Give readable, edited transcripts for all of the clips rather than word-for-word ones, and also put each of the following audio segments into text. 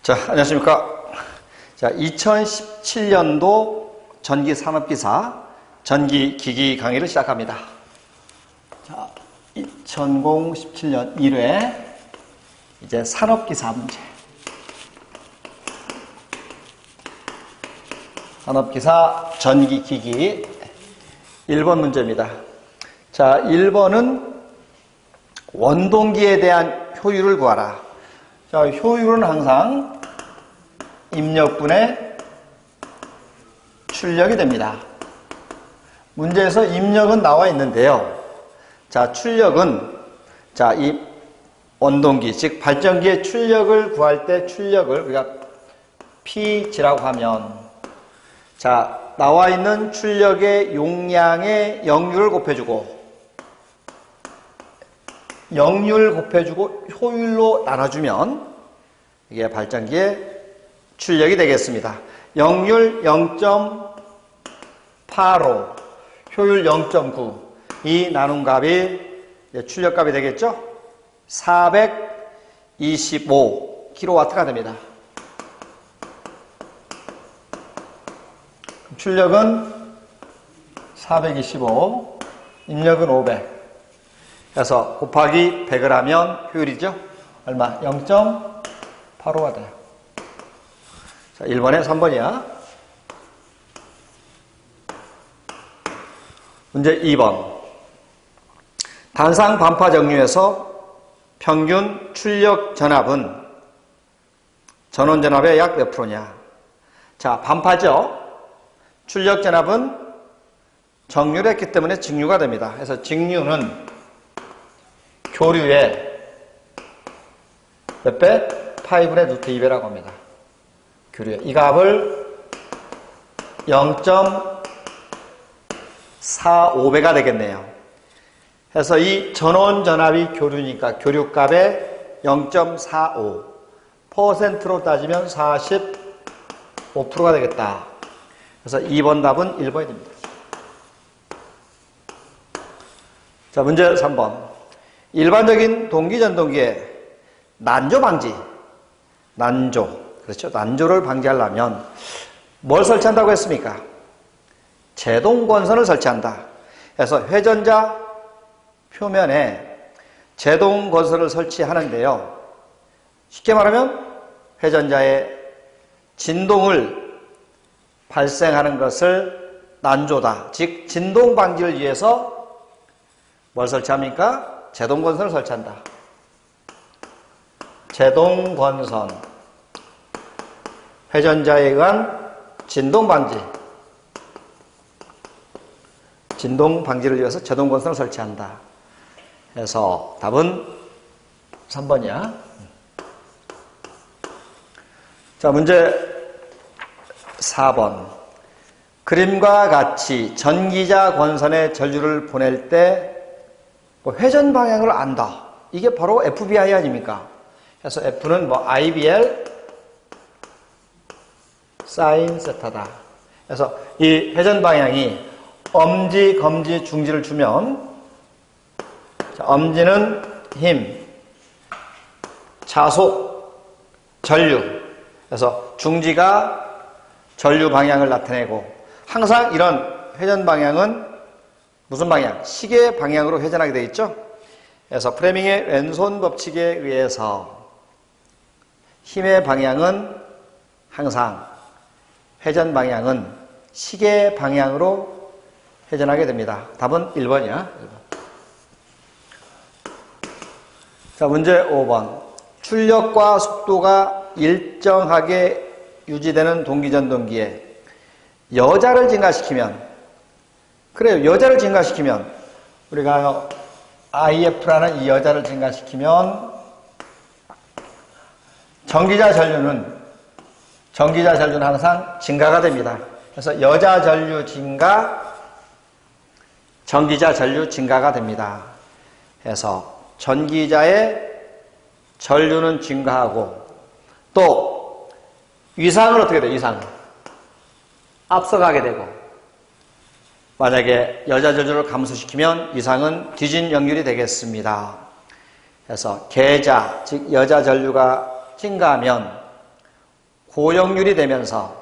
자, 안녕하십니까. 자, 2017년도 전기산업기사 전기기기 강의를 시작합니다. 자, 2017년 1회 이제 산업기사 문제. 산업기사 전기기기 1번 문제입니다. 자, 1번은 원동기에 대한 효율을 구하라. 자, 효율은 항상 입력분의 출력이 됩니다. 문제에서 입력은 나와 있는데요. 자, 출력은, 자, 이 원동기, 즉, 발전기의 출력을 구할 때 출력을 우리가 Pg라고 하면, 자, 나와 있는 출력의 용량의 역률을 곱해주고, 역률 곱해주고 효율로 나눠주면 이게 발전기의 출력이 되겠습니다. 역률 0.85, 효율 0.9. 이 나눈 값이 출력값이 되겠죠? 425kW가 됩니다. 출력은 425, 입력은 500. 그래서 곱하기 100을 하면 효율이죠? 얼마? 0.85가 돼요. 자, 1번에 3번이야. 문제 2번. 단상 반파 정류에서 평균 출력 전압은 전원 전압의 약 몇 프로냐? 자, 반파죠? 출력 전압은 정류를 했기 때문에 직류가 됩니다. 그래서 직류는 교류의 몇 배? 파이분의 루트 2배라고 합니다. 교류의. 이 값을 0.45배가 되겠네요. 그래서 이 전원 전압이 교류니까 교류값의 0.45. %로 따지면 45%가 되겠다. 그래서 2번 답은 1번이 됩니다. 자, 문제 3번. 일반적인 동기전동기의 난조 방지, 그렇죠? 난조를 방지하려면 뭘 설치한다고 했습니까? 제동권선을 설치한다. 그래서 회전자 표면에 제동권선을 설치하는데요. 쉽게 말하면 회전자의 진동을 발생하는 것을 난조다. 즉 진동 방지를 위해서 뭘 설치합니까? 제동권선을 설치한다. 제동권선. 회전자에 의한 진동방지. 진동방지를 위해서 제동권선을 설치한다. 그래서 답은 3번이야. 자, 문제 4번. 그림과 같이 전기자 권선에 전류를 보낼 때 회전 방향을 안다. 이게 바로 FBI 아닙니까? 그래서 F는 뭐 IBL 사인 세타다. 그래서 이 회전 방향이 엄지, 검지, 중지를 주면, 자, 엄지는 힘, 자속, 전류. 그래서 중지가 전류 방향을 나타내고, 항상 이런 회전 방향은 무슨 방향? 시계 방향으로 회전하게 되어 있죠? 그래서 프레밍의 왼손 법칙에 의해서 힘의 방향은 항상 회전 방향은 시계 방향으로 회전하게 됩니다. 답은 1번이야. 1번. 자, 문제 5번. 출력과 속도가 일정하게 유지되는 동기전동기에 여자를 증가시키면, 그래요. 여자를 증가시키면, 우리가 IF라는 이 여자를 증가시키면 전기자 전류는 항상 증가가 됩니다. 그래서 여자 전류 증가, 전기자 전류 증가가 됩니다. 그래서 전기자의 전류는 증가하고, 또 위상은 어떻게 돼요? 위상은 앞서가게 되고, 만약에 여자 전류를 감소시키면 위상은 뒤진 역률이 되겠습니다. 그래서 계자, 즉 여자 전류가 증가하면 고역률이 되면서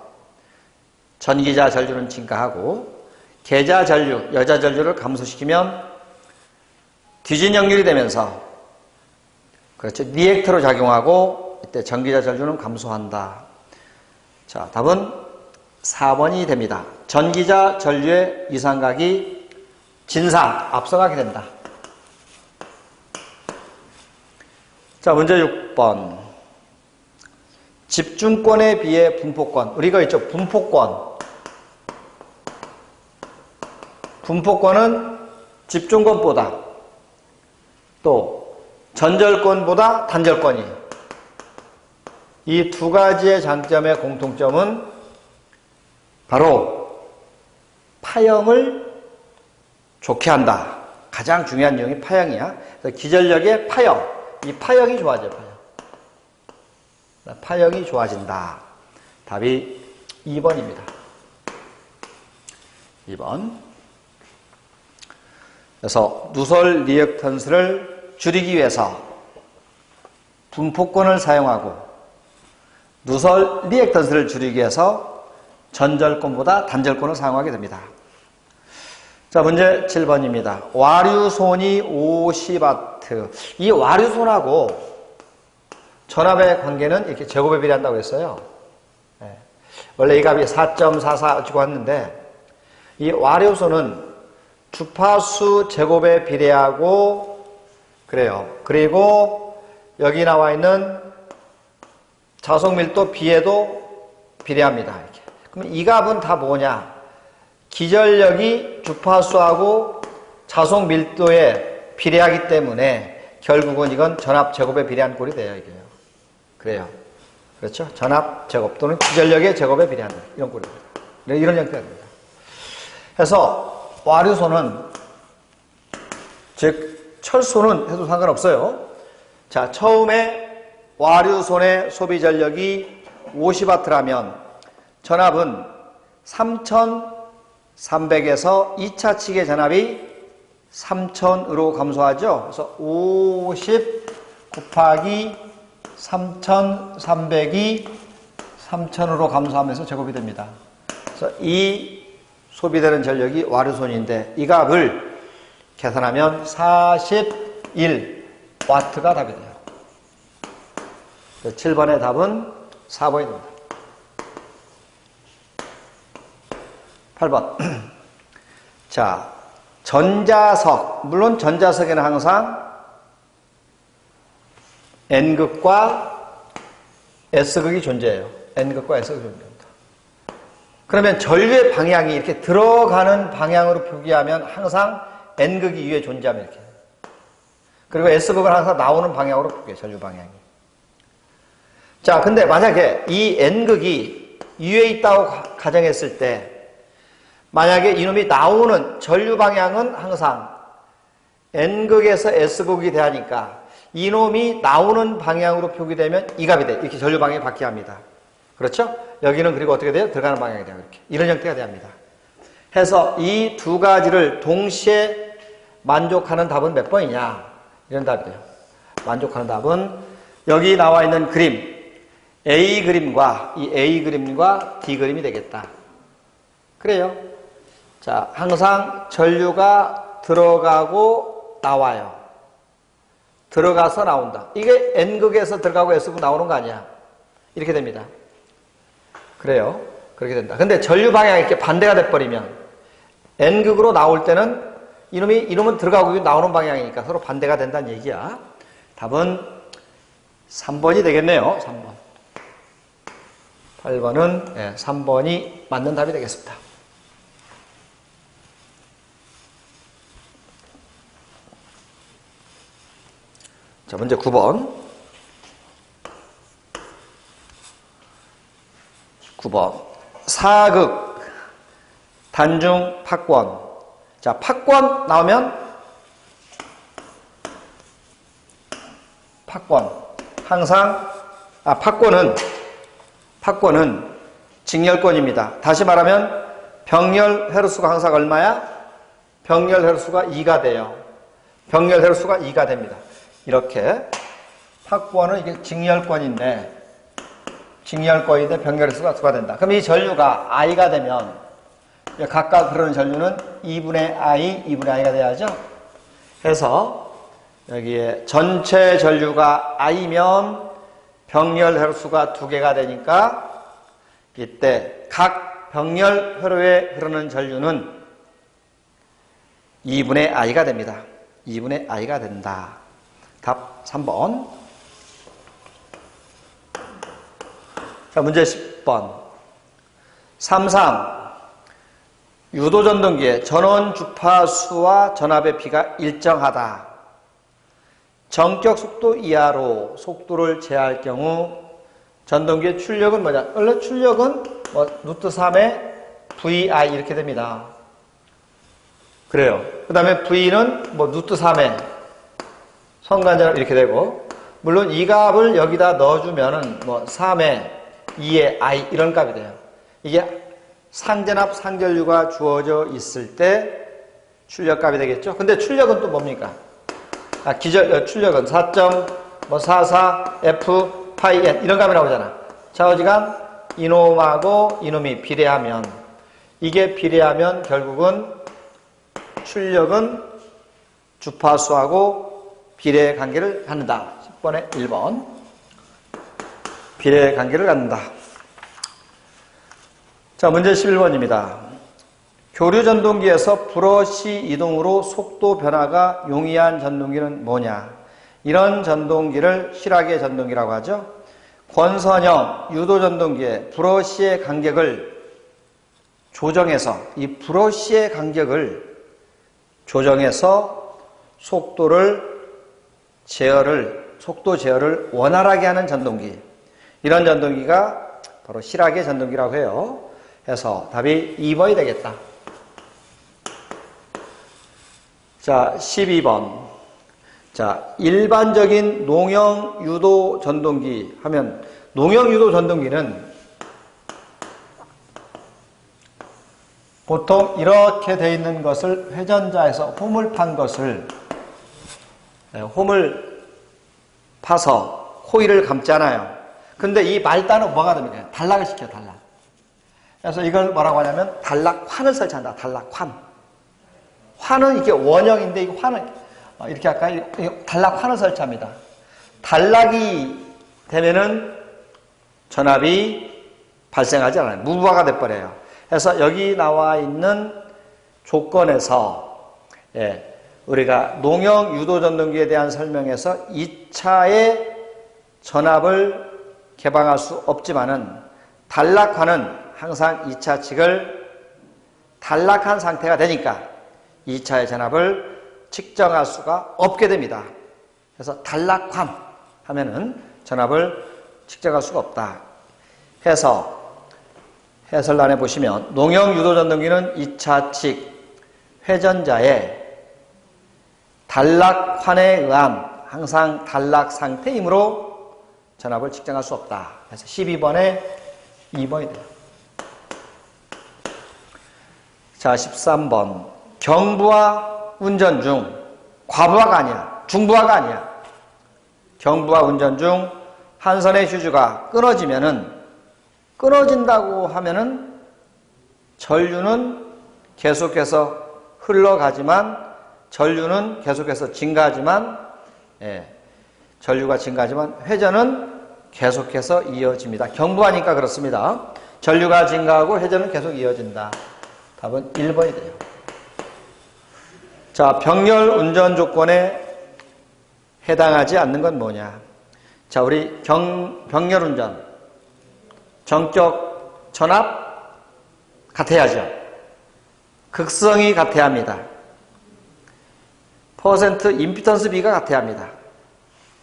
전기자 전류는 증가하고 계자 전류, 여자 전류를 감소시키면 뒤진역률이 되면서 그렇죠. 리액터로 작용하고 이때 전기자 전류는 감소한다. 자, 답은 4번이 됩니다. 전기자 전류의 이상각이 진상, 앞서가게 된다. 자, 문제 6번. 집중권에 비해 분포권. 우리가 있죠. 분포권. 분포권은 집중권보다 또 전절권보다 단절권이. 이 두 가지의 장점의 공통점은 바로 파형을 좋게 한다. 가장 중요한 내용이 파형이야. 그래서 기전력의 파형. 이 파형이 좋아져요. 파형이 좋아진다. 답이 2번입니다. 2번. 그래서 누설 리액턴스를 줄이기 위해서 분포권을 사용하고 누설 리액턴스를 줄이기 위해서 전절권보다 단절권을 사용하게 됩니다. 자, 문제 7번입니다. 와류손이 50W. 이 와류손하고 전압의 관계는 이렇게 제곱에 비례한다고 했어요. 네. 원래 이 값이 4.44 어쩌고 했는데 이 와류손은 주파수 제곱에 비례하고 그래요. 그리고 여기 나와 있는 자속 밀도 B에도 비례합니다. 이렇게. 그럼 이 값은 다 뭐냐? 기전력이 주파수하고 자속 밀도에 비례하기 때문에 결국은 이건 전압 제곱에 비례한 꼴이 돼요. 이게요. 그래요. 그렇죠? 전압 제곱 또는 기전력의 제곱에 비례한다. 이런 꼴이 됩니다. 이런 형태가 됩니다. 그래서 와류손은 즉 철소는 해도 상관없어요. 자, 처음에 와류손의 소비 전력이 50W라면 전압은 3300에서 2차 측의 전압이 3000으로 감소하죠. 그래서 50 곱하기 3300이 3000으로 감소하면서 제곱이 됩니다. 그래서 이 소비되는 전력이 와류손인데 이 값을 계산하면 41W가 답이 돼요. 7번의 답은 4번이 됩니다. 8번. 자, 전자석. 물론 전자석에는 항상 N극과 S극이 존재해요. N극과 S극이 존재합니다. 그러면 전류의 방향이 이렇게 들어가는 방향으로 표기하면 항상 N극이 위에 존재하면 이렇게. 그리고 S극은 항상 나오는 방향으로 표기해요. 전류 방향이. 자, 근데 만약에 이 N극이 위에 있다고 가정했을 때 만약에 이놈이 나오는 전류 방향은 항상 N극에서 S극이 대하니까 이놈이 나오는 방향으로 표기되면 이 값이 돼. 이렇게 전류 방향이 바뀌어야 합니다. 그렇죠? 여기는 그리고 어떻게 돼요? 들어가는 방향이 돼요. 이렇게. 이런 형태가 돼야 합니다. 해서 이 두 가지를 동시에 만족하는 답은 몇 번이냐? 이런 답이 돼요. 만족하는 답은 여기 나와 있는 그림 A 그림과 이 A 그림과 D 그림이 되겠다. 그래요. 자, 항상 전류가 들어가고 나와요. 들어가서 나온다. 이게 N극에서 들어가고 S극 나오는 거 아니야. 이렇게 됩니다. 그래요. 그렇게 된다. 근데 전류 방향이 이렇게 반대가 돼버리면 N극으로 나올 때는 이놈은 들어가고 나오는 방향이니까 서로 반대가 된다는 얘기야. 답은 3번이 되겠네요. 3번. 8번은 3번이 맞는 답이 되겠습니다. 자, 문제 9번. 9번. 사극, 단중, 팍권. 자, 팍권 나오면 팍권. 항상, 팍권은 직렬권입니다. 다시 말하면 병렬 회로수가 항상 얼마야? 병렬 회로수가 2가 돼요. 병렬 회로수가 2가 됩니다. 이렇게 팍권은 이게 직렬권인데 직렬거인데 병렬의 수가 2가 된다. 그럼 이 전류가 I가 되면 각각 흐르는 전류는 2분의 I, 2분의 I가 돼야죠. 그래서 여기에 전체 전류가 I면 병렬 회로수가 2개가 되니까 이때 각 병렬 회로에 흐르는 전류는 2분의 I가 됩니다. 2분의 I가 된다. 답 3번. 자, 문제 10번. 3.3. 유도전동기의 전원 주파수와 전압의 비가 일정하다. 정격 속도 이하로 속도를 제어할 경우 전동기의 출력은 뭐냐? 원래 출력은 루트 3의 VI 이렇게 됩니다. 그래요. 그 다음에 V는 루트 3의 성간전압 이렇게 되고, 물론 이 값을 여기다 넣어주면은 3의 2의 I 이런 값이 돼요. 이게 상전압, 상전류가 주어져 있을 때 출력값이 되겠죠. 근데 출력은 또 뭡니까? 출력은 4.44 F 파이 N 이런 값이 나오잖아. 좌우지간 이놈하고 이놈이 비례하면, 이게 비례하면 결국은 출력은 주파수하고 비례 관계를 갖는다. 10번에 1번. 비례 관계를 갖는다. 자, 문제 11번입니다. 교류 전동기에서 브러쉬 이동으로 속도 변화가 용이한 전동기는 뭐냐? 이런 전동기를 실하계 전동기라고 하죠. 권선형 유도 전동기의 브러쉬의 간격을 조정해서, 이 브러쉬의 간격을 조정해서 속도 제어를 원활하게 하는 전동기. 이런 전동기가 바로 실하계 전동기라고 해요. 해서 답이 2번이 되겠다. 자, 12번. 자, 일반적인 농형 유도 전동기 하면, 농형 유도 전동기는 보통 이렇게 돼 있는 것을 회전자에서 홈을 판 것을, 홈을 파서 코일을 감잖아요. 근데 이 말단은 뭐가 됩니까? 단락을 시켜요, 단락. 그래서 이걸 뭐라고 하냐면 단락환을 설치한다. 단락환. 환은 이게 원형인데, 이 환은 이렇게 할까요? 단락환을 설치합니다. 단락이 되면은 전압이 발생하지 않아요. 무부하가 돼버려요. 그래서 여기 나와 있는 조건에서 우리가 농형 유도 전동기에 대한 설명에서 2차의 전압을 개방할 수 없지만은 단락환은 항상 2차 측을 단락한 상태가 되니까 2차의 전압을 측정할 수가 없게 됩니다. 그래서 단락환 하면은 전압을 측정할 수가 없다. 해서 해설란에 보시면 농형 유도 전동기는 2차 측 회전자의 단락환에 의한 항상 단락 상태이므로 전압을 측정할 수 없다. 그래서 12번에 2번이 돼요. 자, 13번. 경부하 운전 중, 과부하가 아니야. 중부하가 아니야. 경부하 운전 중 한 선의 휴즈가 끊어진다고 하면은 전류는 계속해서 흘러가지만, 전류는 계속해서 증가하지만, 전류가 증가하지만 회전은 계속해서 이어집니다. 경부하니까 그렇습니다. 전류가 증가하고 회전은 계속 이어진다. 답은 1번이 돼요. 자, 병렬 운전 조건에 해당하지 않는 건 뭐냐? 자, 우리 병렬 운전. 정격 전압 같아야죠. 극성이 같아야 합니다. 퍼센트 임피턴스 비가 같아야 합니다.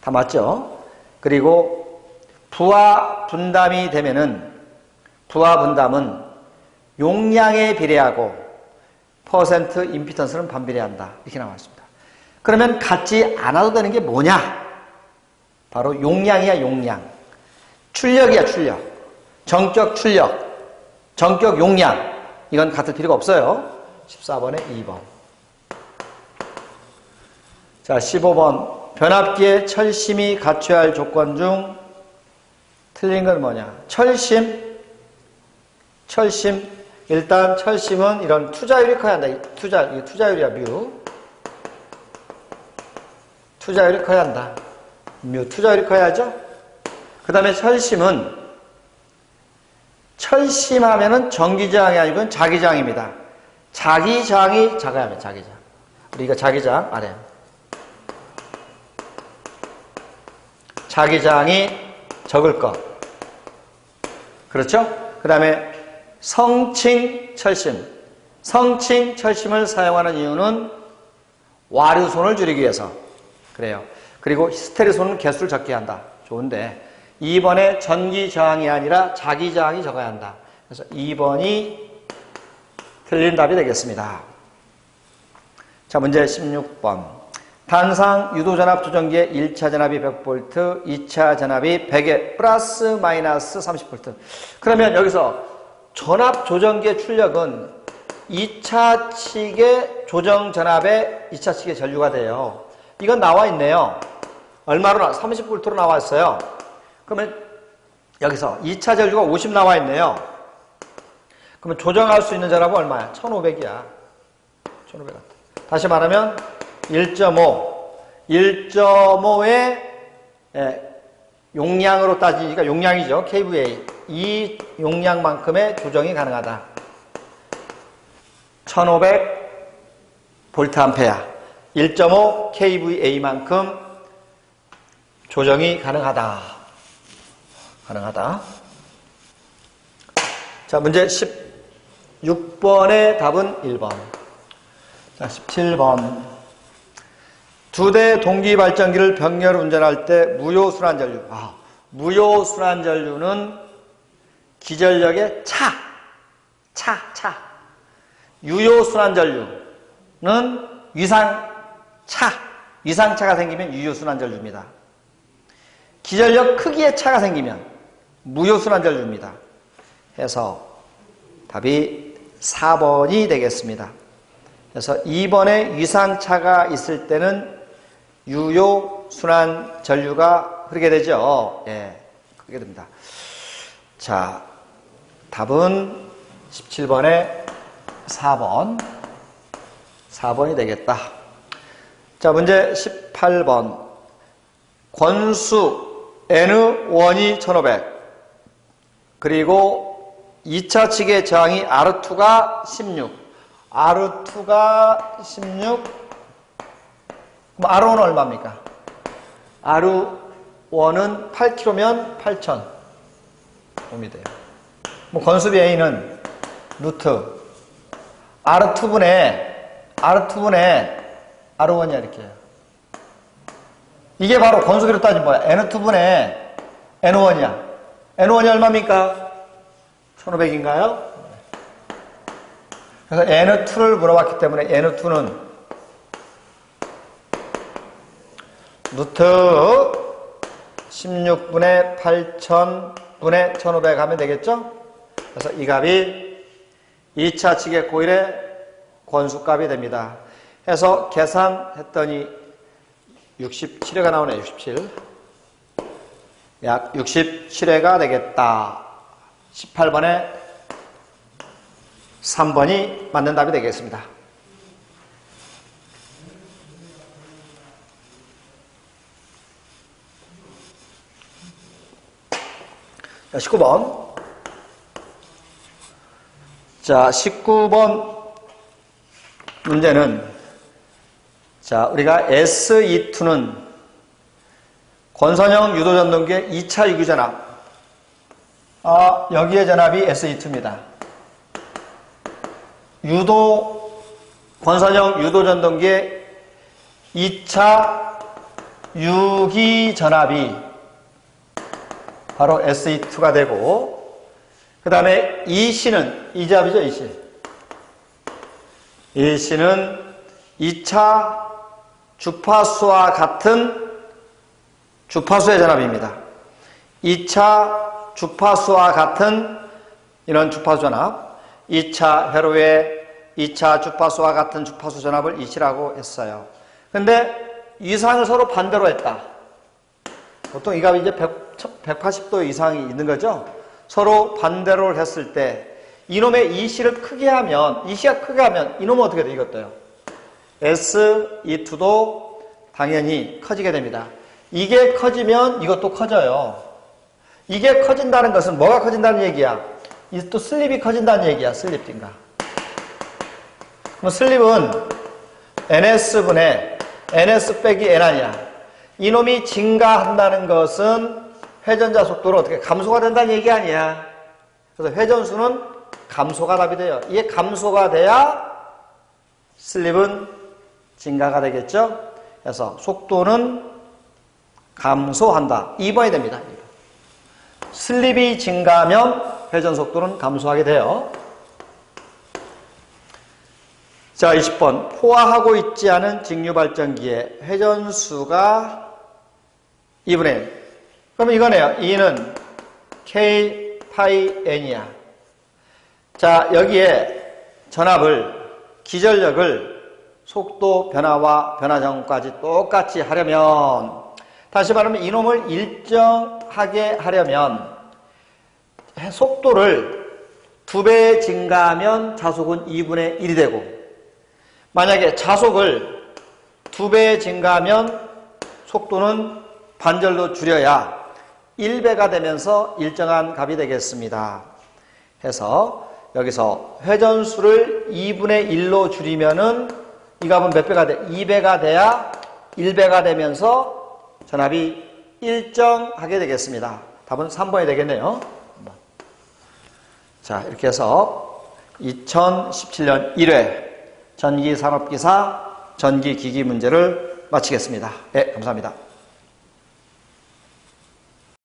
다 맞죠? 그리고 부하 분담이 되면은, 부하 분담은 용량에 비례하고 퍼센트 임피턴스는 반비례한다. 이렇게 나와 있습니다. 그러면 같지 않아도 되는 게 뭐냐? 바로 용량이야, 용량. 출력이야, 출력. 정격 출력, 정격 용량. 이건 같을 필요가 없어요. 14번에 2번. 자, 15번. 변압기의 철심이 갖춰야 할 조건 중 틀린 건 뭐냐? 철심. 일단 철심은 이런 투자율이 커야 한다. 이게 투자율이야, 뮤. 투자율이 커야 한다. 투자율이 커야죠? 그 다음에 철심하면은 정기저항이 아니고 자기저항입니다. 자기저항이 작아야 합니다, 자기저항. 우리가 자기저항, 아래. 자기저항이 적을 것. 그렇죠? 그 다음에 성칭철심. 성칭철심을 사용하는 이유는 와류손을 줄이기 위해서. 그래요. 그리고 히스테리손은 개수를 적게 한다. 좋은데 2번에 전기저항이 아니라 자기저항이 적어야 한다. 그래서 2번이 틀린 답이 되겠습니다. 자, 문제 16번. 단상 유도전압 조정기의 1차 전압이 100V, 2차 전압이 100에 플러스 마이너스 30V. 그러면 여기서 전압 조정기의 출력은 2차 측의 조정 전압에 2차 측의 전류가 돼요. 이건 나와 있네요. 얼마로 30V로 나와 있어요. 그러면 여기서 2차 전류가 50 나와 있네요. 그러면 조정할 수 있는 전압은 얼마야? 1500이야. 1500W. 다시 말하면 1.5의 용량으로 따지니까 용량이죠. kVA. 이 용량만큼의 조정이 가능하다. 1500VA. 1.5 kVA만큼 조정이 가능하다. 자, 문제 16번의 답은 1번. 자, 17번. 두 대 동기 발전기를 병렬 운전할 때 무효순환전류. 무효순환전류는 기전력의 차. 유효순환전류는 위상차가 생기면 유효순환전류입니다. 기전력 크기의 차가 생기면 무효순환전류입니다. 해서 답이 4번이 되겠습니다. 그래서 2번에 위상차가 있을 때는 유효순환전류가 흐르게 되죠. 예, 그렇게 됩니다. 자, 답은 17번에 4번이 되겠다. 자, 문제 18번. 권수 N1이 1500. 그리고 2차 측의 저항이 R2가 16. R2가 16. 그럼 R1은 얼마입니까? R1은 8kg면 8,000 ohm이 돼요. 건수비 A는 루트 R2분의 R1이야, 이렇게. 이게 바로 건수비로 따지면 뭐야? N2분의 N1이야. N1이 얼마입니까? 1500인가요? 그래서 N2를 물어봤기 때문에 N2는 루트 16분의 8000분의 1500 하면 되겠죠? 그래서 이 값이 2차 측의 코일의 권수값이 됩니다. 해서 계산했더니 67회가 나오네. 67. 약 67회가 되겠다. 18번에 3번이 맞는 답이 되겠습니다. 자, 19번. 자, 19번 문제는, 자, 우리가 SE2는 권선형 유도전동기의 2차 유기전압. 여기에 전압이 SE2입니다. 권선형 유도전동기의 2차 유기전압이 바로 SE2가 되고, 그 다음에 EC는, 이 잡이죠, EC. EC는 2차 주파수와 같은 주파수의 전압입니다. 2차 주파수와 같은 이런 주파수 전압, 2차 회로의 2차 주파수와 같은 주파수 전압을 EC라고 했어요. 근데 위상을 서로 반대로 했다. 보통 이 값이 이제 180도 이상이 있는 거죠. 서로 반대로 했을 때 이놈의 EC를 크게 하면, EC가 크게 하면 이놈은 어떻게 돼? 이것도요. SE2도 당연히 커지게 됩니다. 이게 커지면 이것도 커져요. 이게 커진다는 것은 뭐가 커진다는 얘기야? 이 또 슬립이 커진다는 얘기야. 슬립 증가. 그럼 슬립은 NS분의 NS 빼기 N이야. 이놈이 증가한다는 것은 회전자 속도로 어떻게 감소가 된다는 얘기 아니야. 그래서 회전수는 감소가 답이 돼요. 이게 감소가 돼야 슬립은 증가가 되겠죠. 그래서 속도는 감소한다. 2번이 됩니다. 슬립이 증가하면 회전 속도는 감소하게 돼요. 자, 20번. 포화하고 있지 않은 직류발전기의 회전수가 2분의 1. 그러면 이거네요. E는 K 파이 N이야. 자, 여기에 전압을, 기전력을 속도 변화와 변화정까지 똑같이 하려면, 다시 말하면 이놈을 일정하게 하려면 속도를 2배 증가하면 자속은 2분의 1이 되고, 만약에 자속을 2배 증가하면 속도는 반절로 줄여야 1배가 되면서 일정한 값이 되겠습니다. 해서 여기서 회전수를 2분의 1로 줄이면은 이 값은 몇 배가 돼? 2배가 돼야 1배가 되면서 전압이 일정하게 되겠습니다. 답은 3번이 되겠네요. 자, 이렇게 해서 2017년 1회 전기산업기사 전기기기 문제를 마치겠습니다. 네, 감사합니다.